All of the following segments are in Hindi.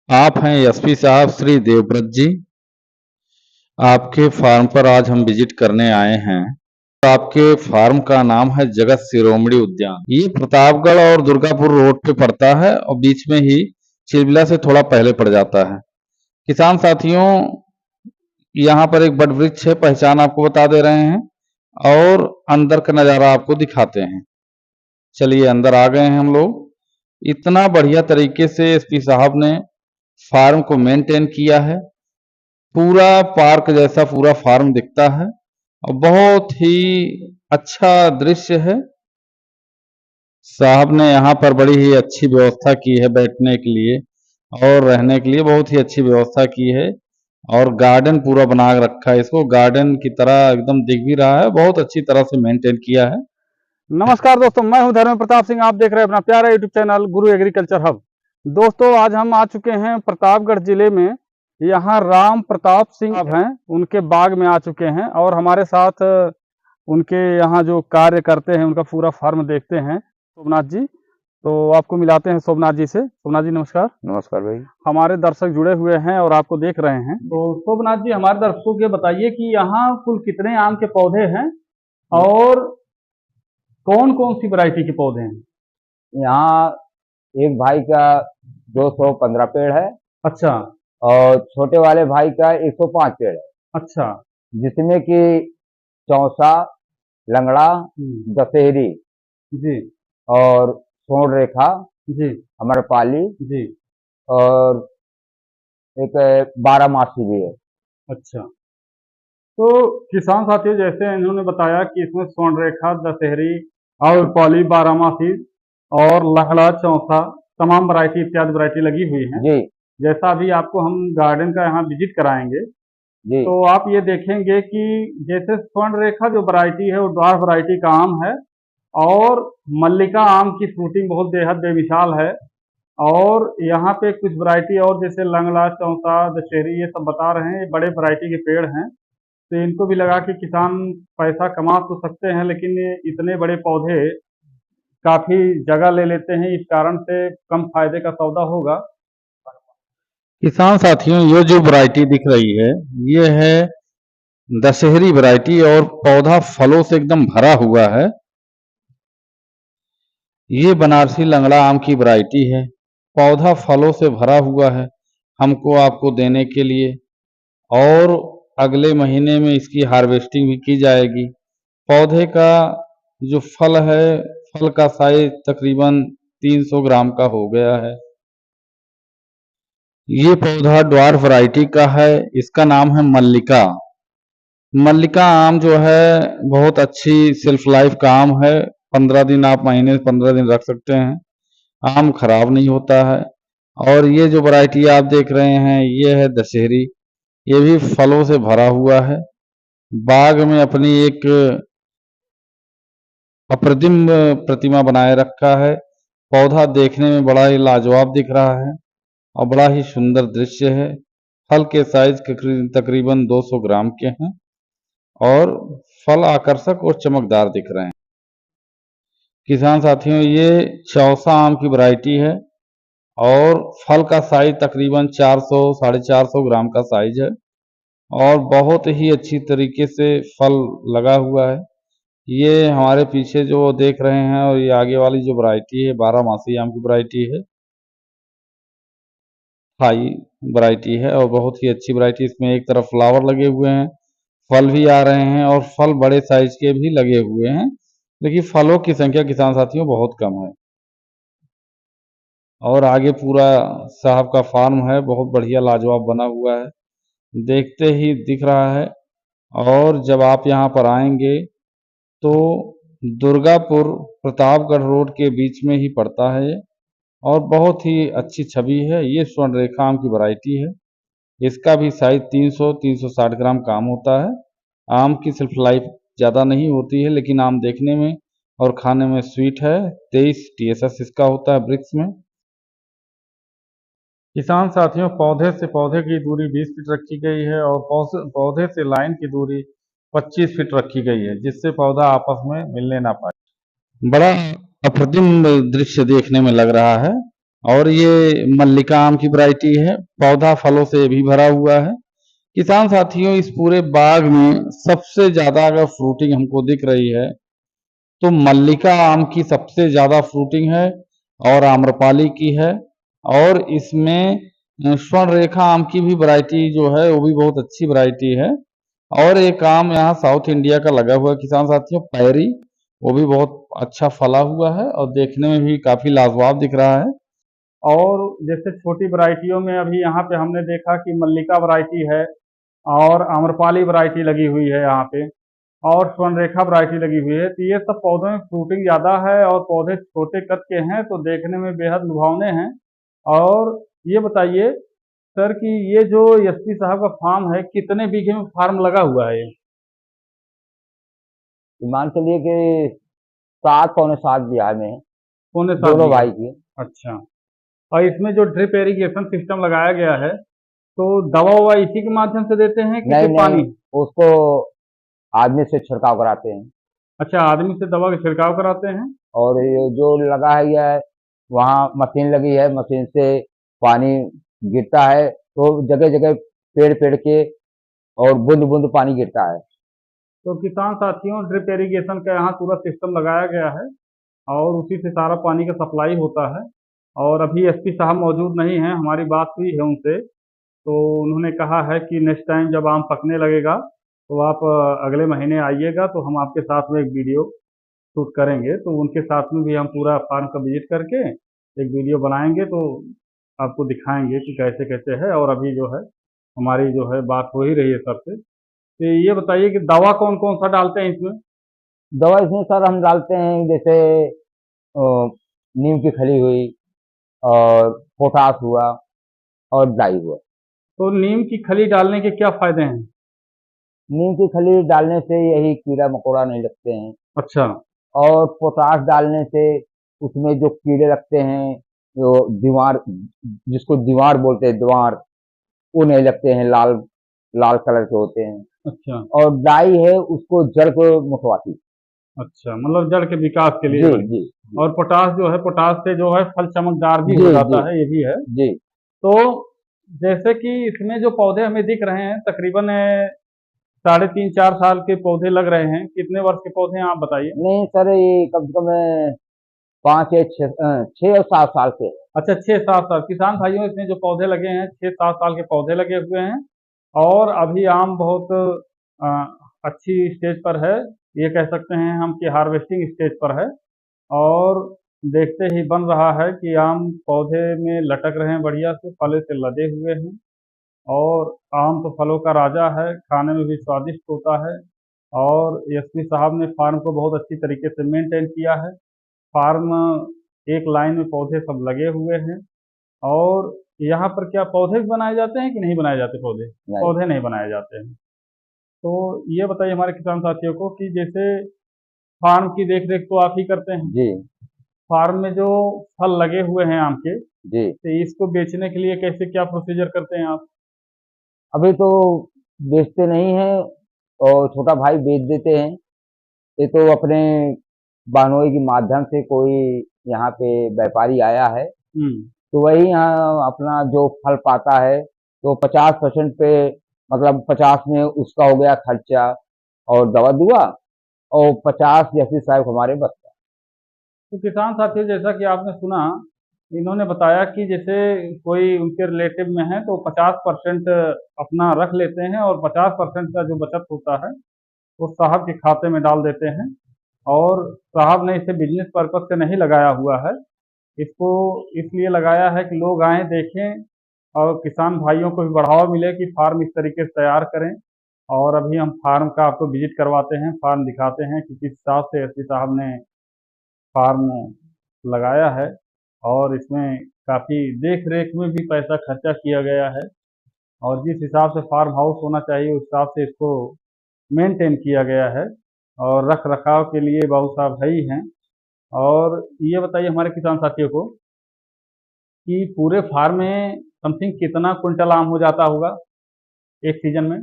आप हैं एसपी साहब श्री देवव्रत जी। आपके फार्म पर आज हम विजिट करने आए हैं। आपके फार्म का नाम है जगत शिरोमणि उद्यान। ये प्रतापगढ़ और दुर्गापुर रोड पे पड़ता है और बीच में ही चिलबिला से थोड़ा पहले पड़ जाता है। किसान साथियों, यहाँ पर एक बट वृक्ष है, पहचान आपको बता दे रहे हैं और अंदर का नज़ारा आपको दिखाते हैं। चलिए अंदर आ गए हैं हम लोग। इतना बढ़िया तरीके से एसपी साहब ने फार्म को मेंटेन किया है। पूरा पार्क जैसा पूरा फार्म दिखता है और बहुत ही अच्छा दृश्य है। साहब ने यहाँ पर बड़ी ही अच्छी व्यवस्था की है बैठने के लिए और रहने के लिए, बहुत ही अच्छी व्यवस्था की है और गार्डन पूरा बना रखा है। इसको गार्डन की तरह एकदम दिख भी रहा है, बहुत अच्छी तरह से मेंटेन किया है। नमस्कार दोस्तों, मैं हूं धर्मेंद्र प्रताप सिंह। आप देख रहे हैं अपना प्यारा यूट्यूब चैनल गुरु एग्रीकल्चर हब। दोस्तों, आज हम आ चुके हैं प्रतापगढ़ जिले में। यहाँ राम प्रताप सिंह साहब हैं, उनके बाग में आ चुके हैं और हमारे साथ उनके यहाँ जो कार्य करते हैं उनका पूरा फार्म देखते हैं शोभनाथ जी। तो आपको मिलाते हैं शोभनाथ जी से। शोभनाथ जी नमस्कार। नमस्कार भाई। हमारे दर्शक जुड़े हुए हैं और आपको देख रहे हैं। तो शोभनाथ जी, हमारे दर्शकों को ये बताइए कि यहाँ कुल कितने आम के पौधे हैं और कौन कौन सी वैरायटी के पौधे हैं? यहाँ एक भाई का 215 पेड़ है अच्छा और छोटे वाले भाई का 105 पेड़ है, अच्छा। जिसमें कि चौसा, लंगड़ा, दशहरी जी और स्वर्ण रेखा, जी अम्रपाली जी। और एक 12 मासी भी है। अच्छा, तो किसान साथियों, जैसे इन्होंने बताया कि इसमें स्वर्ण रेखा, दशहरी और पॉली, बारहमासी और लंगड़ा, चौसा, तमाम वैरायटी इत्यादि वैरायटी लगी हुई है। जी जैसा अभी आपको हम गार्डन का यहाँ विजिट कराएंगे जी तो आप ये देखेंगे कि जैसे स्वर्ण रेखा जो वैरायटी है वो ड्वार्फ वैरायटी का आम है और मल्लिका आम की फ्रूटिंग बहुत बेहद बेमिसाल है। और यहाँ पे कुछ वैरायटी और जैसे लंगड़ा, चौसा, दशहरी, ये सब बता रहे हैं, ये बड़े वैरायटी के पेड़ हैं। तो इनको भी लगा के किसान पैसा कमा तो सकते हैं, लेकिन ये इतने बड़े पौधे काफी जगह ले लेते हैं, इस कारण से कम फायदे का सौदा होगा। किसान साथियों, ये जो वैरायटी दिख रही है ये है दशहरी वैरायटी और पौधा फलों से एकदम भरा हुआ है। ये बनारसी लंगड़ा आम की वैरायटी है, पौधा फलों से भरा हुआ है हमको आपको देने के लिए और अगले महीने में इसकी हार्वेस्टिंग भी की जाएगी। पौधे का जो फल है, फल का साइज तकरीबन 300 ग्राम का हो गया है। ये पौधा ड्वार्फ वैरायटी का है, इसका नाम है मल्लिका। मल्लिका आम जो है बहुत अच्छी सेल्फ लाइफ का आम है। 15 दिन, आप महीने 15 दिन रख सकते हैं, आम खराब नहीं होता है। और ये जो वैरायटी आप देख रहे हैं ये है दशहरी, ये भी फलों से भरा हुआ है। बाग में अपनी एक अप्रतिम प्रतिमा बनाए रखा है। पौधा देखने में बड़ा ही लाजवाब दिख रहा है और बड़ा ही सुंदर दृश्य है। फल के साइज तकरीबन 200 ग्राम के हैं और फल आकर्षक और चमकदार दिख रहे हैं। किसान साथियों, ये चौसा आम की वैरायटी है और फल का साइज तकरीबन 400 450 ग्राम का साइज है और बहुत ही अच्छी तरीके से फल लगा हुआ है। ये हमारे पीछे जो देख रहे हैं और ये आगे वाली जो वैरायटी है 12 मासी आम की वैरायटी है, हाई वैरायटी है और बहुत ही अच्छी वैरायटी। इसमें एक तरफ फ्लावर लगे हुए हैं, फल भी आ रहे हैं और फल बड़े साइज के भी लगे हुए हैं, लेकिन फलों की संख्या किसान साथियों बहुत कम है। और आगे पूरा साहब का फार्म है, बहुत बढ़िया लाजवाब बना हुआ है, देखते ही दिख रहा है। और जब आप यहाँ पर आएंगे तो दुर्गापुर प्रतापगढ़ रोड के बीच में ही पड़ता है ये और बहुत ही अच्छी छवि है। ये स्वर्ण रेखा आम की वैरायटी है, इसका भी साइज 300-360 ग्राम का आम होता है। आम की सेल्फ लाइफ ज़्यादा नहीं होती है, लेकिन आम देखने में और खाने में स्वीट है। 23 TSS इसका होता है ब्रिक्स में। किसान साथियों, पौधे से पौधे की दूरी 20 फीट रखी गई है और पौधे से लाइन की दूरी 25 फीट रखी गई है, जिससे पौधा आपस में मिलने ना पाए। बड़ा अप्रतिम दृश्य देखने में लग रहा है। और ये मल्लिका आम की वैरायटी है। पौधा फलों से भी भरा हुआ है। किसान साथियों, इस पूरे बाग में सबसे ज्यादा अगर फ्रूटिंग हमको दिख रही है तो मल्लिका आम की सबसे ज्यादा फ्रूटिंग है और आम्रपाली की है। और इसमें स्वर्ण रेखा आम की भी वैरायटी जो है वो भी बहुत अच्छी वैरायटी है। और एक आम यहाँ साउथ इंडिया का लगा हुआ है किसान साथियों, पैरी, वो भी बहुत अच्छा फला हुआ है और देखने में भी काफी लाजवाब दिख रहा है। और जैसे छोटी वैरायटियों में अभी यहाँ पे हमने देखा कि मल्लिका वैरायटी है और आम्रपाली वैरायटी लगी हुई है यहाँ पे, और स्वर्णरेखा वैरायटी लगी हुई है। तो ये सब पौधों में फ्रूटिंग ज़्यादा है और पौधे छोटे कद के हैं तो देखने में बेहद लुभावने हैं। और ये बताइए सर कि ये जो एसपी साहब का फार्म है, कितने बीघे में फार्म लगा हुआ है ये? मान चलिए कि 7 पौने 7 बिहार में है, पौने 7 दोनों बीघे। भाई की। अच्छा। और इसमें जो ड्रिप इरिगेशन सिस्टम लगाया गया है, तो दवा ववा इसी के माध्यम से देते हैं कि नहीं सिर्फ नहीं, पानी? उसको आदमी से छिड़काव कराते हैं। अच्छा, आदमी से दवा का छिड़काव कराते हैं। और ये जो लगा है यह, वहाँ मशीन लगी है, मशीन से पानी गिरता है तो जगह जगह पेड़ पेड़ के और बूंद बूंद पानी गिरता है। तो किसान साथियों, ड्रिप इरिगेशन का यहाँ पूरा सिस्टम लगाया गया है और उसी से सारा पानी का सप्लाई होता है। और अभी एसपी साहब मौजूद नहीं हैं, हमारी बात हुई है उनसे, तो उन्होंने कहा है कि नेक्स्ट टाइम जब आम पकने लगेगा तो आप अगले महीने आइएगा तो हम आपके साथ में एक वीडियो शूट करेंगे। तो उनके साथ में भी हम पूरा फार्म का विजिट करके एक वीडियो बनाएंगे, तो आपको दिखाएंगे कि कैसे कैसे है। और अभी जो है हमारी जो है बात हो ही रही है सबसे। तो ये बताइए कि दवा कौन कौन सा डालते हैं इसमें? दवा इसमें सर हम डालते हैं, जैसे नीम की खली हुई, और पोटास हुआ, और डाई हुआ। तो नीम की खली डालने के क्या फायदे हैं? नीम की खली डालने से यही कीड़ा मकोड़ा नहीं लगते हैं। अच्छा। और पोटाश डालने से उसमें जो कीड़े लगते हैं, जो दीवार, जिसको दीवार बोलते हैं, दीवार, वो नहीं लगते हैं, लाल लाल कलर के होते हैं। अच्छा। और डाई है उसको जड़ को मुटवाती। अच्छा, मतलब जड़ के विकास के लिए जी बड़ी। जी और पोटास जो है, पोटास से जो है फल चमकदार भी जी हो जी जाता है, ये भी है। जी। तो जैसे कि इसमें जो पौधे हमें दिख रहे हैं तकरीबन 3.5 4 साल के पौधे लग रहे हैं। कितने वर्ष के पौधे हैं आप बताइए? नहीं सर, ये कम से कम 5 या 6 और 7 साल से। अच्छा, 6 7 साल। किसान भाइयों, इसमें जो पौधे लगे हैं 6 7 साल के पौधे लगे हुए हैं और अभी आम बहुत अ, अच्छी स्टेज पर है। ये कह सकते हैं हम कि हार्वेस्टिंग स्टेज पर है। और देखते ही बन रहा है कि आम पौधे में लटक रहे हैं, बढ़िया से फले से लदे हुए हैं। और आम तो फलों का राजा है, खाने में भी स्वादिष्ट होता है। और एसपी साहब ने फार्म को बहुत अच्छी तरीके से मेंटेन किया है। फार्म एक लाइन में पौधे सब लगे हुए हैं। और यहाँ पर क्या पौधे भी बनाए जाते हैं कि नहीं बनाए जाते पौधे? नहीं। पौधे नहीं बनाए जाते हैं। तो ये बताइए हमारे किसान साथियों को कि जैसे फार्म की देख रेख तो आप ही करते हैं, जी फार्म में जो फल लगे हुए हैं आम के, जी। तो इसको बेचने के लिए कैसे क्या प्रोसीजर करते हैं आप? अभी तो बेचते नहीं हैं, और छोटा भाई बेच देते हैं। ये तो अपने बानोई के माध्यम से कोई यहाँ पे व्यापारी आया है, हम्म। तो वही यहाँ अपना जो फल पाता है तो 50% पे, मतलब 50 में उसका हो गया खर्चा और दवा दुआ, और 50 जैसे साहब हमारे बस का। तो किसान साथियों, जैसा कि आपने सुना, इन्होंने बताया कि जैसे कोई उनके रिलेटिव में है तो 50% अपना रख लेते हैं और 50% का जो बचत होता है वो साहब के खाते में डाल देते हैं। और साहब ने इसे बिजनेस पर्पज से नहीं लगाया हुआ है, इसको इसलिए लगाया है कि लोग आएं देखें और किसान भाइयों को भी बढ़ावा मिले कि फार्म इस तरीके से तैयार करें। और अभी हम फार्म का आपको विजिट करवाते हैं, फार्म दिखाते हैं कि किस हिसाब से एसपी साहब ने फार्म लगाया है। और इसमें काफ़ी देख रेख में भी पैसा खर्चा किया गया है और जिस हिसाब से फार्म हाउस होना चाहिए उस हिसाब से इसको मेंटेन किया गया है। और रख रखाव के लिए बाबू साहब है ही हैं। और ये बताइए हमारे किसान साथियों को कि पूरे फार्म में समथिंग कितना कुंटल आम हो जाता होगा एक सीजन में?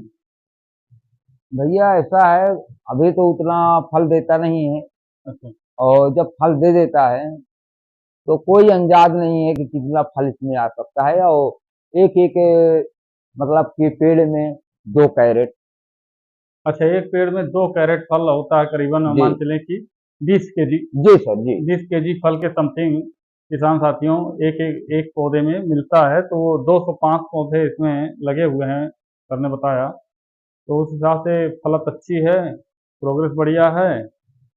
भैया ऐसा है, अभी तो उतना फल देता नहीं है, अच्छा। और जब फल दे देता है तो कोई अंदाज नहीं है कि कितना फल इसमें आ सकता है। और एक एक मतलब कि पेड़ में 2 कैरेट। अच्छा, एक पेड़ में 2 कैरेट फल होता है, करीबन जी मान चलें कि 20 केजी। जी सर जी। 20 केजी फल के समथिंग किसान साथियों एक पौधे में मिलता है। तो वो 205 पौधे इसमें लगे हुए हैं, सर ने बताया। तो उस हिसाब से फलत अच्छी है, प्रोग्रेस बढ़िया है।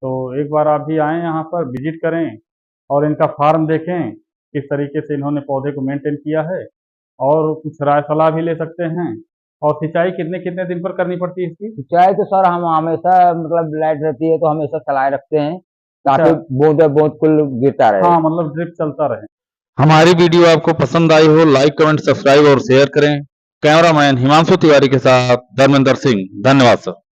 तो एक बार आप भी आएँ यहाँ पर, विजिट करें और इनका फार्म देखें, किस तरीके से इन्होंने पौधे को मेंटेन किया है, और कुछ राय सलाह भी ले सकते हैं। और सिंचाई कितने-कितने दिन पर करनी पड़ती है इसकी? सिंचाई तो सर हम हमेशा मतलब लाइट रहती है तो हमेशा चलाए रखते हैं, ताकि अच्छा, बूंदे-बूंद कुल गिरता रहे। हाँ, मतलब ड्रिप चलता रहे। हमारी वीडियो आपको पसंद आई हो, लाइक, कमेंट, सब्सक्राइब और शेयर करें। कैमरामैन हिमांशु तिवारी के साथ धर्मेंद्र सिंह। धन्यवाद सर।